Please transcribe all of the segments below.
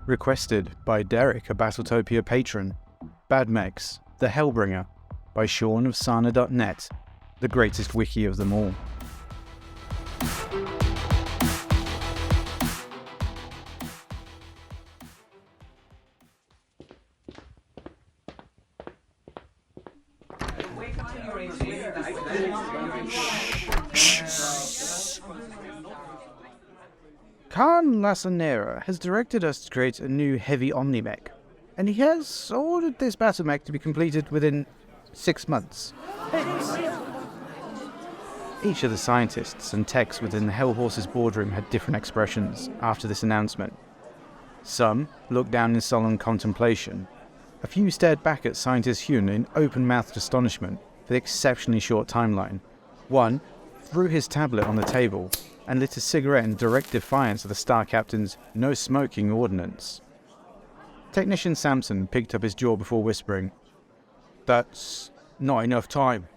Requested by Derek, a Battletopia patron. Bad Mechs, the Hellbringer, by Sean of Sarna.net, the greatest wiki of them all. Khan Lasanera has directed us to create a new heavy omni-mech, and he has ordered this battle mech to be completed within 6 months. Each of the scientists and techs within the Hellhorse's boardroom had different expressions after this announcement. Some looked down in solemn contemplation. A few stared back at scientist Hyun in open-mouthed astonishment for the exceptionally short timeline. One threw his tablet on the table and lit a cigarette in direct defiance of the Star Captain's no smoking ordinance. Technician Samson picked up his jaw before whispering, "That's not enough time."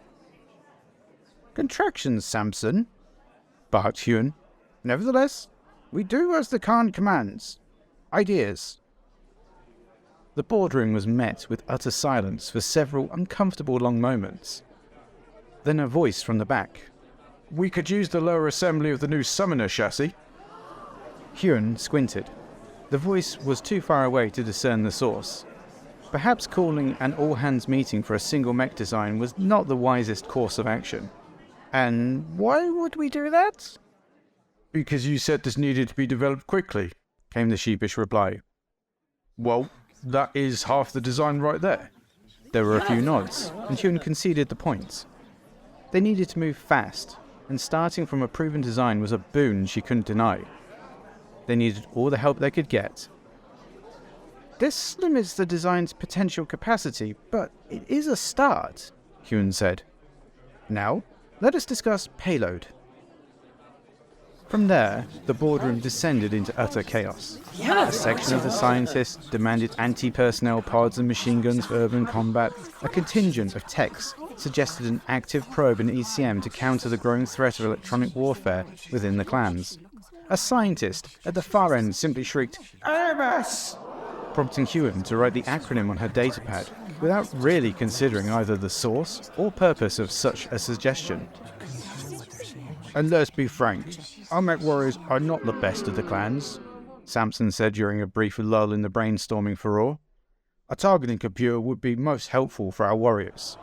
"Contractions, Samson," barked Hyun. "Nevertheless, we do as the Khan commands. Ideas." The boardroom was met with utter silence for several uncomfortable long moments. Then a voice from the back. "We could use the lower assembly of the new summoner chassis." Hyun squinted. The voice was too far away to discern the source. Perhaps calling an all-hands meeting for a single mech design was not the wisest course of action. "And why would we do that?" "Because you said this needed to be developed quickly," came the sheepish reply. "Well, that is half the design right there." There were a few nods, and Hyun conceded the point. They needed to move fast, and starting from a proven design was a boon she couldn't deny. They needed all the help they could get. "This limits the design's potential capacity, but it is a start," Hyun said. "Now, let us discuss payload." From there, the boardroom descended into utter chaos. A section of the scientists demanded anti-personnel pods and machine guns for urban combat. A contingent of techs suggested an active probe in ECM to counter the growing threat of electronic warfare within the clans. A scientist at the far end simply shrieked, "AMS!" prompting Hyun to write the acronym on her datapad without really considering either the source or purpose of such a suggestion. "And let's be frank, our mech warriors are not the best of the clans," Samson said during a brief lull in the brainstorming furore. "A targeting computer would be most helpful for our warriors."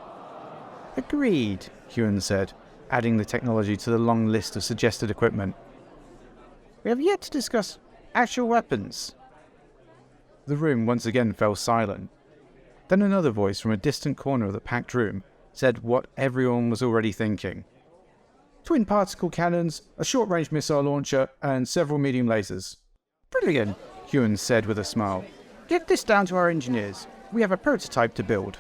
"Agreed," Hyun said, adding the technology to the long list of suggested equipment. "We have yet to discuss actual weapons." The room once again fell silent. Then another voice from a distant corner of the packed room said what everyone was already thinking. "Twin particle cannons, a short-range missile launcher, and several medium lasers." "Brilliant," Hyun said with a smile. "Get this down to our engineers. We have a prototype to build."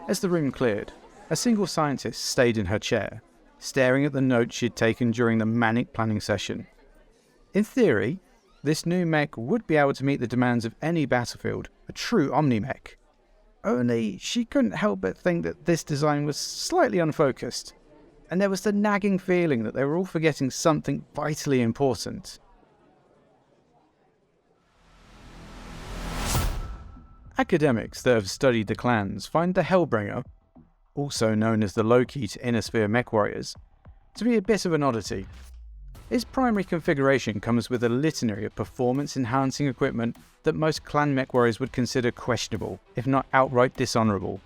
As the room cleared, a single scientist stayed in her chair, staring at the notes she had taken during the manic planning session. In theory, this new mech would be able to meet the demands of any battlefield, a true omni-mech. Only she couldn't help but think that this design was slightly unfocused, and there was the nagging feeling that they were all forgetting something vitally important. Academics that have studied the clans find the Hellbringer, also known as the Loki to Inner Sphere mech warriors, to be a bit of an oddity. Its primary configuration comes with a litany of performance-enhancing equipment that most clan mech warriors would consider questionable, if not outright dishonourable.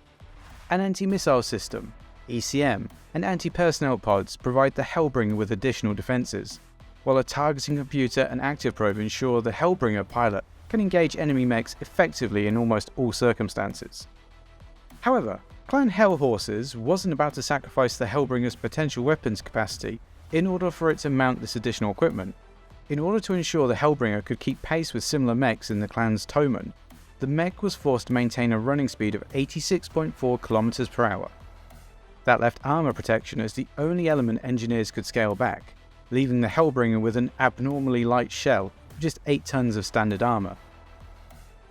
An anti-missile system, ECM, and anti-personnel pods provide the Hellbringer with additional defences, while a targeting computer and active probe ensure the Hellbringer pilot can engage enemy mechs effectively in almost all circumstances. However, Clan Hellhorses wasn't about to sacrifice the Hellbringer's potential weapons capacity in order for it to mount this additional equipment. In order to ensure the Hellbringer could keep pace with similar mechs in the clan's Toman, the mech was forced to maintain a running speed of 86.4 km per hour. That left armour protection as the only element engineers could scale back, leaving the Hellbringer with an abnormally light shell of just 8 tons of standard armour.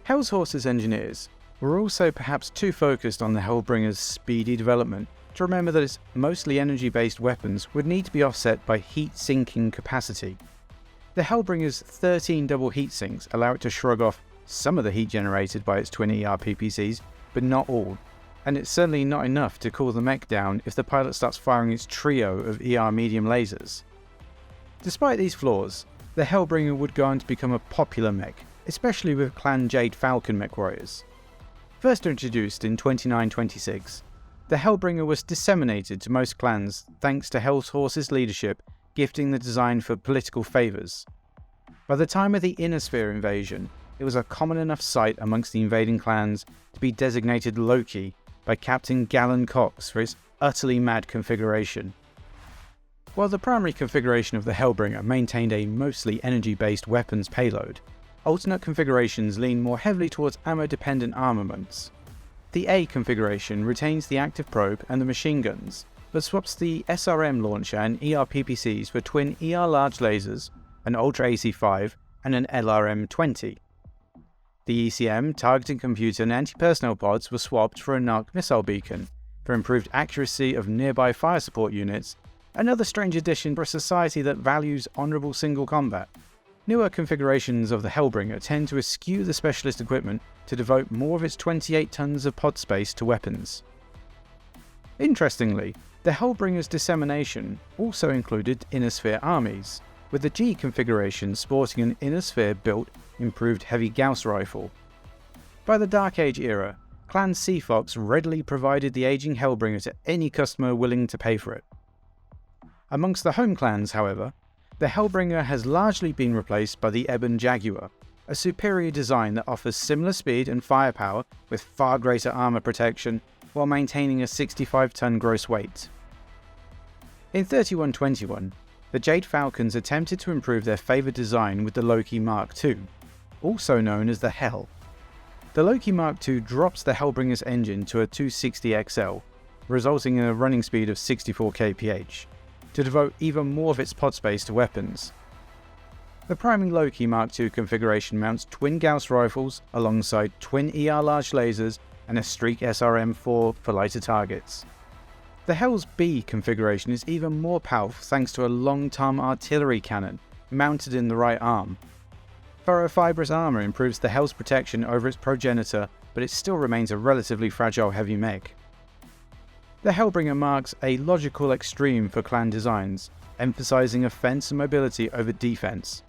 Hellhorse's engineers were also perhaps too focused on the Hellbringer's speedy development to remember that its mostly energy-based weapons would need to be offset by heat-sinking capacity. The Hellbringer's 13 double heatsinks allow it to shrug off some of the heat generated by its twin ER PPCs, but not all, and it's certainly not enough to cool the mech down if the pilot starts firing its trio of ER medium lasers. Despite these flaws, the Hellbringer would go on to become a popular mech, especially with Clan Jade Falcon mech warriors. First introduced in 2926, the Hellbringer was disseminated to most clans thanks to Hellhorse's leadership gifting the design for political favours. By the time of the Inner Sphere invasion, it was a common enough sight amongst the invading clans to be designated Loki by Captain Gallon Cox for its utterly mad configuration. While the primary configuration of the Hellbringer maintained a mostly energy-based weapons payload, alternate configurations lean more heavily towards ammo-dependent armaments. The A configuration retains the active probe and the machine guns, but swaps the SRM launcher and ER PPCs for twin ER large lasers, an Ultra AC-5 and an LRM-20. The ECM, targeting computer and anti-personnel pods were swapped for a NARC missile beacon, for improved accuracy of nearby fire support units, another strange addition for a society that values honourable single combat. Newer configurations of the Hellbringer tend to eschew the specialist equipment to devote more of its 28 tons of pod space to weapons. Interestingly, the Hellbringer's dissemination also included Inner Sphere armies, with the G configuration sporting an Inner Sphere built improved heavy Gauss rifle. By the Dark Age era, Clan Seafox readily provided the aging Hellbringer to any customer willing to pay for it. Amongst the home clans, however, the Hellbringer has largely been replaced by the Ebon Jaguar, a superior design that offers similar speed and firepower with far greater armor protection while maintaining a 65-ton gross weight. In 3121, the Jade Falcons attempted to improve their favoured design with the Loki Mark II, also known as the Hell. The Loki Mark II drops the Hellbringer's engine to a 260XL, resulting in a running speed of 64 kph, to devote even more of its pod space to weapons. The priming Loki Mark II configuration mounts twin Gauss rifles alongside twin ER large lasers and a Streak SRM-4 for lighter targets. The Hell's B configuration is even more powerful thanks to a long-tom artillery cannon mounted in the right arm. Ferrofibrous armor improves the Hell's protection over its progenitor, but it still remains a relatively fragile heavy mech. The Hellbringer marks a logical extreme for clan designs, emphasizing offense and mobility over defense.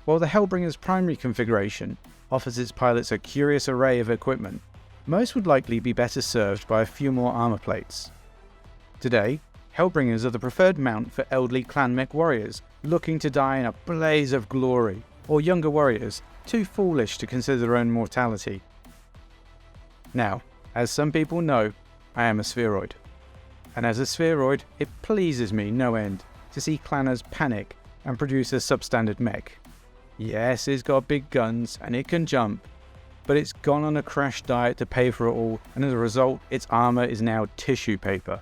While the Hellbringer's primary configuration offers its pilots a curious array of equipment, most would likely be better served by a few more armor plates. Today, Hellbringers are the preferred mount for elderly clan mech warriors looking to die in a blaze of glory, or younger warriors too foolish to consider their own mortality. Now, as some people know, I am a spheroid. And as a spheroid, it pleases me no end to see clanners panic and produce a substandard mech. Yes, it's got big guns and it can jump, but it's gone on a crash diet to pay for it all, and as a result, its armor is now tissue paper.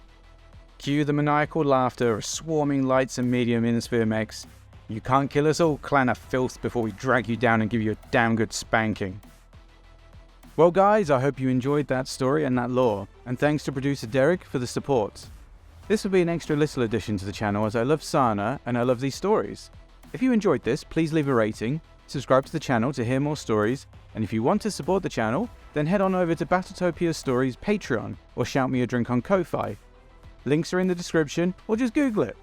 Cue the maniacal laughter of swarming lights and medium Inner Sphere mechs. You can't kill us all, clan of filth, before we drag you down and give you a damn good spanking. Well guys, I hope you enjoyed that story and that lore, and thanks to producer Derek for the support. This will be an extra little addition to the channel as I love Sarna and I love these stories. If you enjoyed this, please leave a rating, subscribe to the channel to hear more stories, and if you want to support the channel, then head on over to Battletopiastories Patreon or shout me a drink on Ko-Fi. Links are in the description, or just Google it.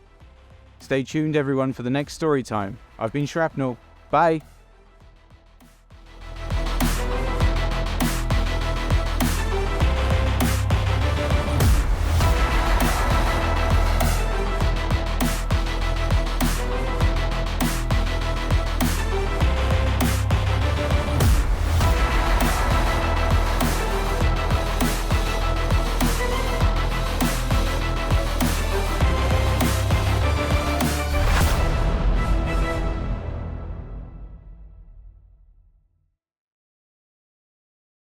Stay tuned everyone for the next story time. I've been Shrapnel. Bye!